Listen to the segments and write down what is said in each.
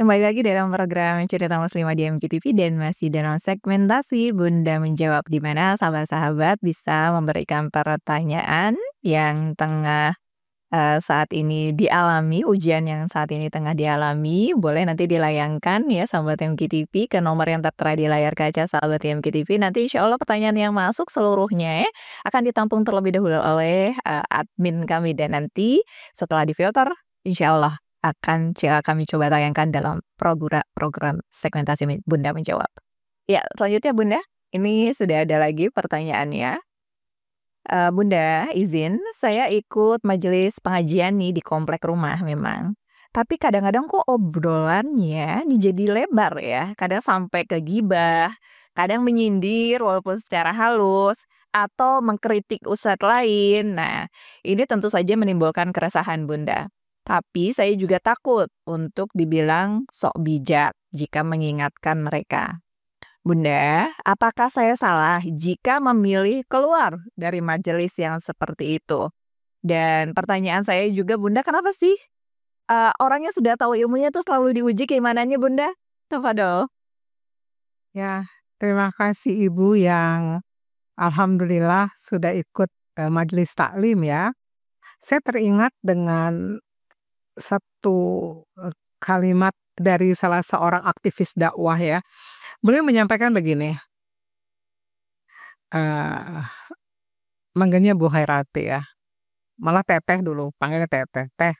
Kembali lagi dalam program Cerita Muslimah di MKTV dan masih dalam segmentasi Bunda Menjawab, di mana sahabat-sahabat bisa memberikan pertanyaan yang tengah, saat ini dialami, ujian yang saat ini tengah dialami. Boleh nanti dilayangkan ya sahabat MKTV ke nomor yang tertera di layar kaca sahabat MKTV. Nanti insya Allah pertanyaan yang masuk seluruhnya ya akan ditampung terlebih dahulu oleh, admin kami, dan nanti setelah difilter insya Allah akan kami coba tayangkan dalam program segmentasi Bunda Menjawab. Ya, selanjutnya Bunda, ini sudah ada lagi pertanyaannya. Bunda, izin saya ikut majelis pengajian nih di komplek rumah memang. Tapi kadang-kadang kok obrolannya nih jadi lebar ya, kadang sampai ke gibah, kadang menyindir walaupun secara halus, atau mengkritik ustadz lain. Nah, ini tentu saja menimbulkan keresahan Bunda. Tapi saya juga takut untuk dibilang sok bijak jika mengingatkan mereka. Bunda, apakah saya salah jika memilih keluar dari majelis yang seperti itu? Dan pertanyaan saya juga Bunda, kenapa sih orangnya sudah tahu ilmunya tuh selalu diuji keimanannya Bunda? Tafadhol. Ya, terima kasih Ibu yang alhamdulillah sudah ikut majelis taklim ya. Saya teringat dengan satu kalimat dari salah seorang aktivis dakwah ya. Beliau menyampaikan begini, manggilnya Bu Hairati ya, malah Teteh dulu, panggilnya Teteh. Teh,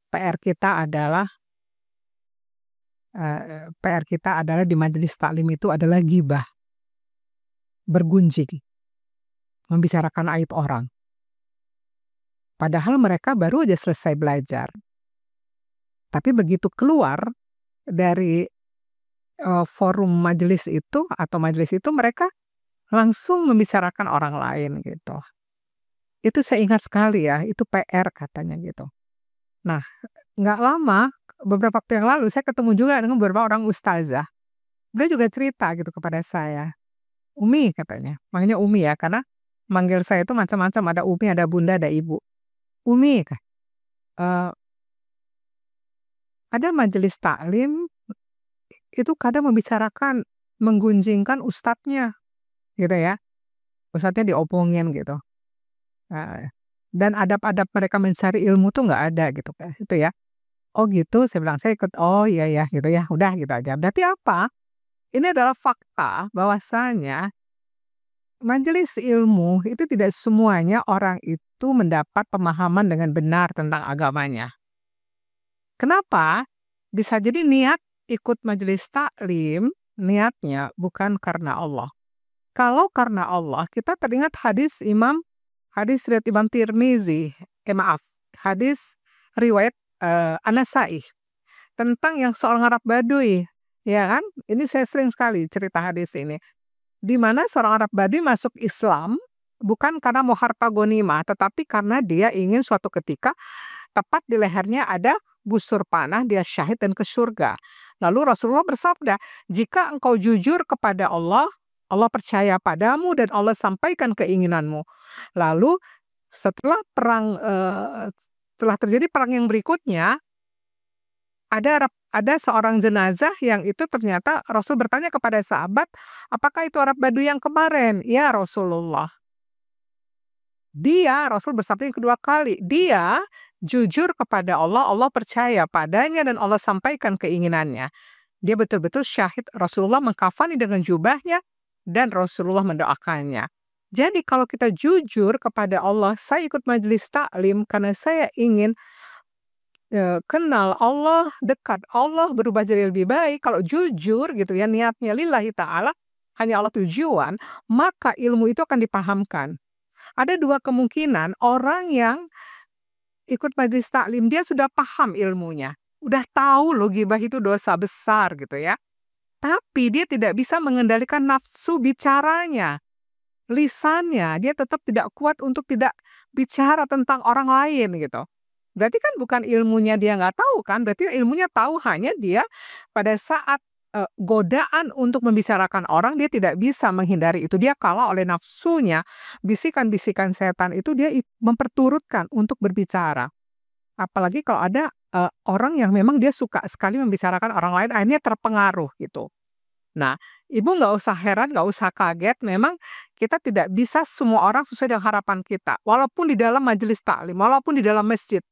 PR kita adalah di majelis taklim itu adalah gibah, bergunjing, membicarakan aib orang. Padahal mereka baru aja selesai belajar. Tapi begitu keluar dari forum majelis itu atau majelis itu, mereka langsung membicarakan orang lain gitu. Itu saya ingat sekali ya, itu PR katanya gitu. Nah, nggak lama, beberapa waktu yang lalu saya ketemu juga dengan beberapa orang ustazah. Dia juga cerita gitu kepada saya. Umi katanya, manggilnya Umi ya, karena manggil saya itu macam-macam, ada Umi, ada Bunda, ada Ibu. Umi, ada majelis taklim itu kadang membicarakan, menggunjingkan ustadznya gitu ya. Ustadznya diopongin gitu. Dan adab-adab mereka mencari ilmu tuh nggak ada gitu itu ya. Oh gitu, saya bilang, saya ikut, oh iya ya gitu ya, udah gitu aja. Berarti apa? Ini adalah fakta bahwasanya majelis ilmu itu tidak semuanya orang itu mendapat pemahaman dengan benar tentang agamanya. Kenapa? Bisa jadi niat ikut majelis taklim, niatnya bukan karena Allah. Kalau karena Allah, kita teringat hadis riwayat Imam Tirmizi, hadis riwayat An-Nasai tentang yang seorang Arab Baduy, ya kan? Ini saya sering sekali cerita hadis ini. Di mana seorang Arab Baduy masuk Islam bukan karena mau harta gonimah, tetapi karena dia ingin suatu ketika tepat di lehernya ada busur panah, dia syahid dan ke surga. Lalu Rasulullah bersabda, jika engkau jujur kepada Allah, Allah percaya padamu dan Allah sampaikan keinginanmu. Lalu setelah terjadi perang yang berikutnya, ada seorang jenazah yang itu ternyata Rasul bertanya kepada sahabat, apakah itu Arab Baduy yang kemarin? Ya Rasulullah. Rasul bersabda yang kedua kali, dia jujur kepada Allah, Allah percaya padanya dan Allah sampaikan keinginannya. Dia betul-betul syahid, Rasulullah mengkafani dengan jubahnya dan Rasulullah mendoakannya. Jadi kalau kita jujur kepada Allah, saya ikut majelis taklim karena saya ingin kenal Allah, dekat Allah, berubah jadi lebih baik. Kalau jujur gitu ya, niatnya lillahi ta'ala, hanya Allah tujuan, maka ilmu itu akan dipahamkan. Ada dua kemungkinan, orang yang ikut majelis taklim, dia sudah paham ilmunya. Udah tahu loh gibah itu dosa besar gitu ya. Tapi dia tidak bisa mengendalikan nafsu bicaranya. Lisannya, dia tetap tidak kuat untuk tidak bicara tentang orang lain gitu. Berarti kan bukan ilmunya dia nggak tahu kan, berarti ilmunya tahu, hanya dia pada saat godaan untuk membicarakan orang, dia tidak bisa menghindari itu. Dia kalah oleh nafsunya, bisikan-bisikan setan itu dia memperturutkan untuk berbicara. Apalagi kalau ada, orang yang memang dia suka sekali membicarakan orang lain, akhirnya terpengaruh gitu. Nah, ibu nggak usah heran, nggak usah kaget, memang kita tidak bisa semua orang sesuai dengan harapan kita, walaupun di dalam majelis taklim, walaupun di dalam masjid.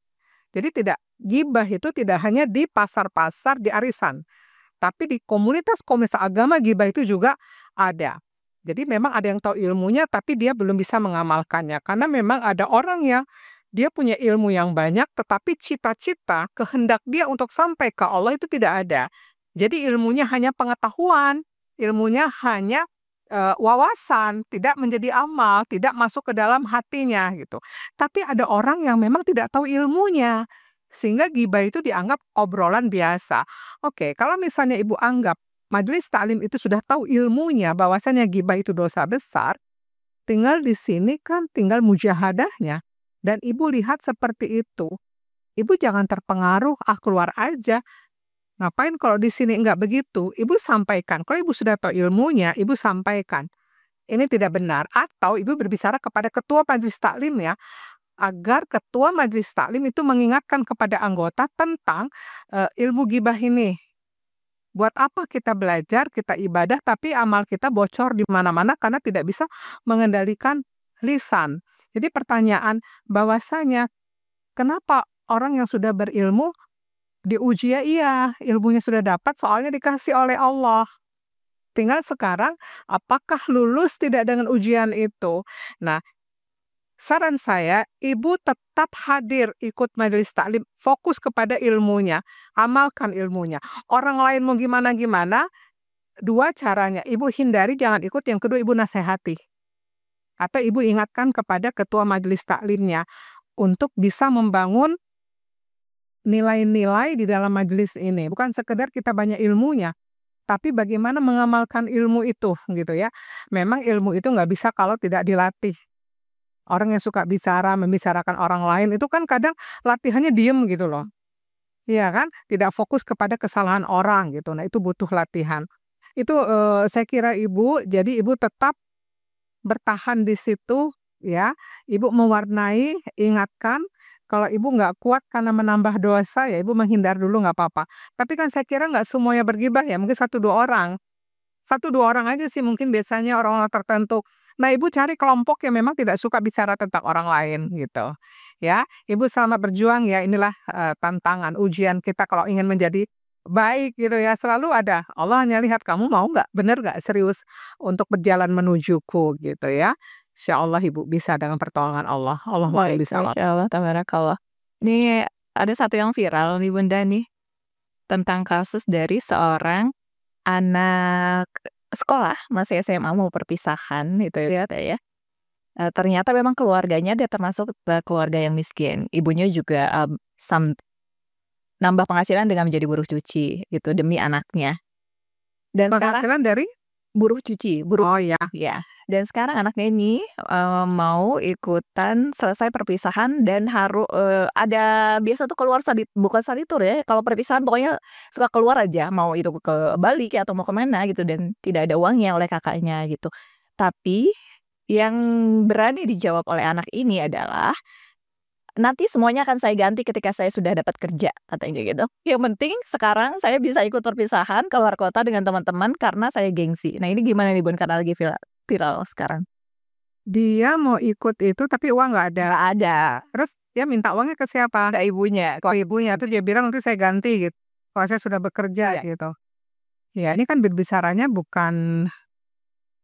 Jadi tidak ghibah itu tidak hanya di pasar-pasar, di arisan, tapi di komunitas-komunitas agama ghibah itu juga ada. Jadi memang ada yang tahu ilmunya, tapi dia belum bisa mengamalkannya. Karena memang ada orang yang dia punya ilmu yang banyak, tetapi cita-cita, kehendak dia untuk sampai ke Allah itu tidak ada. Jadi ilmunya hanya pengetahuan, ilmunya hanya wawasan, tidak menjadi amal, tidak masuk ke dalam hatinya gitu. Tapi ada orang yang memang tidak tahu ilmunya, sehingga ghibah itu dianggap obrolan biasa. Oke, kalau misalnya ibu anggap majelis taklim itu sudah tahu ilmunya bahwasannya ghibah itu dosa besar, tinggal di sini kan tinggal mujahadahnya. Dan ibu lihat seperti itu. Ibu jangan terpengaruh, keluar aja. Ngapain kalau di sini enggak begitu? Ibu sampaikan. Kalau ibu sudah tahu ilmunya, ibu sampaikan. Ini tidak benar. Atau ibu berbicara kepada ketua majelis taklim ya, agar ketua majelis taklim itu mengingatkan kepada anggota tentang ilmu ghibah ini. Buat apa kita belajar, kita ibadah, tapi amal kita bocor di mana-mana karena tidak bisa mengendalikan lisan. Jadi pertanyaan bahwasanya kenapa orang yang sudah berilmu diuji ya iya, ilmunya sudah dapat soalnya dikasih oleh Allah. Tinggal sekarang apakah lulus tidak dengan ujian itu. Nah, saran saya, ibu tetap hadir ikut majelis taklim, fokus kepada ilmunya, amalkan ilmunya. Orang lain mau gimana-gimana, dua caranya, ibu hindari jangan ikut, yang kedua ibu nasihati. Atau ibu ingatkan kepada ketua majelis taklimnya untuk bisa membangun nilai-nilai di dalam majelis ini. Bukan sekedar kita banyak ilmunya, tapi bagaimana mengamalkan ilmu itu gitu ya. Memang ilmu itu nggak bisa kalau tidak dilatih. Orang yang suka bicara, membicarakan orang lain itu kan kadang latihannya diem gitu loh. Iya kan? Tidak fokus kepada kesalahan orang gitu. Nah, itu butuh latihan. Itu saya kira ibu, jadi ibu tetap bertahan di situ ya. Ibu mewarnai, ingatkan kalau ibu nggak kuat karena menambah dosa ya ibu menghindar dulu nggak apa-apa. Tapi kan saya kira nggak semuanya bergibah ya, mungkin satu dua orang. Satu dua orang aja sih mungkin biasanya orang-orang tertentu. Nah, ibu cari kelompok yang memang tidak suka bicara tentang orang lain gitu. Ya, ibu selamat berjuang ya. Inilah tantangan, ujian kita kalau ingin menjadi baik gitu ya. Selalu ada. Allah hanya lihat kamu mau nggak, bener nggak serius untuk berjalan menujuku gitu ya. Insya Allah ibu bisa dengan pertolongan Allah. Allahumma Baik, bisawab. Masya Allah, tabarakallah. Ini ada satu yang viral nih Bunda nih, tentang kasus dari seorang anak sekolah, masih SMA mau perpisahan itu ya, Teh, ya. Ternyata memang keluarganya dia termasuk keluarga yang miskin. Ibunya juga, nambah penghasilan dengan menjadi buruh cuci gitu demi anaknya. Dan sekarang Penghasilan dari? buruh cuci, Oh ya. ya. Dan sekarang anaknya ini, mau ikutan selesai perpisahan dan ada biasa tuh keluar bukan study tour ya, kalau perpisahan pokoknya suka keluar aja, mau itu ke Bali kek atau mau ke mana gitu dan tidak ada uangnya oleh kakaknya gitu. Tapi yang berani dijawab oleh anak ini adalah, "Nanti semuanya akan saya ganti ketika saya sudah dapat kerja," katanya gitu. "Yang penting sekarang saya bisa ikut perpisahan keluar kota dengan teman-teman karena saya gengsi." Nah, ini gimana nih Bun, karena lagi viral sekarang? Dia mau ikut itu tapi uang nggak ada. Nggak ada, Terus dia minta uangnya ke siapa? ke ibunya. Ke ibunya, terus dia bilang nanti saya ganti gitu, kalau saya sudah bekerja Iya. gitu. Ya ini kan berbicaranya bukan,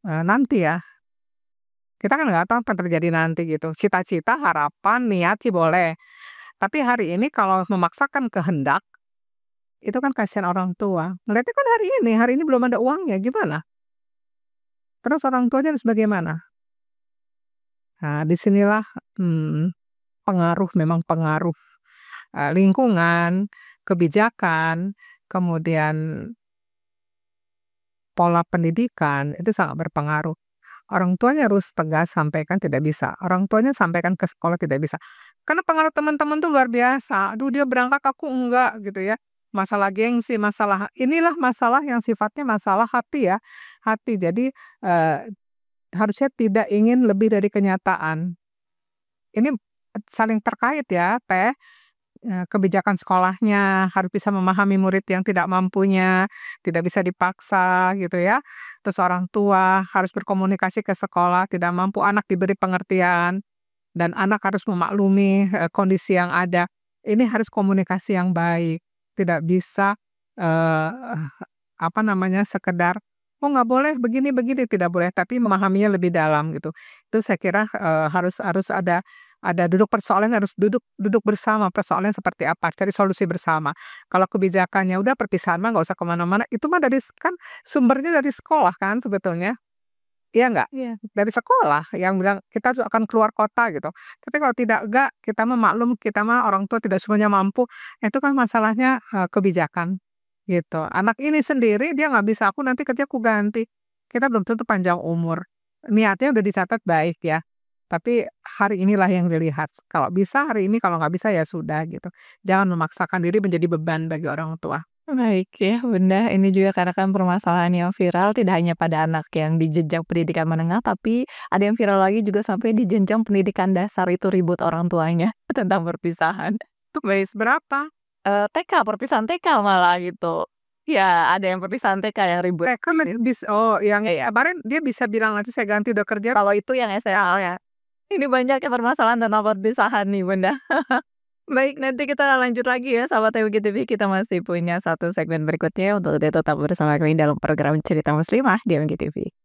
nanti ya, kita kan nggak tahu apa yang terjadi nanti gitu. Cita-cita, harapan, niat sih boleh, tapi hari ini kalau memaksakan kehendak, itu kan kasihan orang tua. Ngeliatnya kan hari ini belum ada uangnya, gimana? Terus orang tuanya harus bagaimana? Nah, disinilah pengaruh memang pengaruh, lingkungan, kebijakan, kemudian pola pendidikan itu sangat berpengaruh. Orang tuanya harus tegas sampaikan tidak bisa, orang tuanya sampaikan ke sekolah tidak bisa. Karena pengaruh teman-teman tuh luar biasa, "Aduh dia berangkat aku enggak," gitu ya. Masalah gengsi, inilah masalah yang sifatnya masalah hati ya, hati. Jadi, harusnya tidak ingin lebih dari kenyataan. Ini saling terkait ya, Teh. kebijakan sekolahnya, harus bisa memahami murid yang tidak mampunya, tidak bisa dipaksa gitu ya. Terus orang tua harus berkomunikasi ke sekolah, tidak mampu anak diberi pengertian, dan anak harus memaklumi, kondisi yang ada. Ini harus komunikasi yang baik, tidak bisa, eee, apa namanya, sekedar, "Oh nggak boleh begini begini," tidak boleh, tapi memahaminya lebih dalam gitu. Itu saya kira, harus harus ada duduk persoalan, harus duduk duduk bersama, persoalannya seperti apa, cari solusi bersama. Kalau kebijakannya udah perpisahan mah nggak usah ke mana-mana, itu mah kan sumbernya dari sekolah kan sebetulnya, iya nggak? Iya. Dari sekolah yang bilang, "Kita tuh akan keluar kota," gitu. Tapi kalau tidak enggak, kita mah maklum, kita mah orang tua tidak semuanya mampu, itu kan masalahnya, kebijakan, gitu. Anak ini sendiri dia nggak bisa, "Aku nanti kerja aku ganti." Kita belum tentu panjang umur. Niatnya udah dicatat baik ya, tapi hari inilah yang dilihat. Kalau bisa hari ini, kalau nggak bisa ya sudah gitu. Jangan memaksakan diri menjadi beban bagi orang tua. Baik ya, Bunda. Ini juga karena kan permasalahan yang viral tidak hanya pada anak yang di jenjang pendidikan menengah, tapi ada yang viral lagi juga sampai di jenjang pendidikan dasar itu ribut orang tuanya tentang perpisahan. Tuh kelas berapa? TK, perpisahan TK malah gitu. Ya, ada yang perpisahan TK yang ribut. Kan oh yang Iya, kemarin dia bisa bilang, "Nanti saya ganti udah kerja." kalau itu yang SMA ya. Ini banyak ya permasalahan tentang perpisahan nih, Bunda. Baik, nanti kita lanjut lagi ya sahabat MGTV, kita masih punya satu segmen berikutnya untuk itu tetap bersama kami dalam program Cerita Muslimah di MGTV.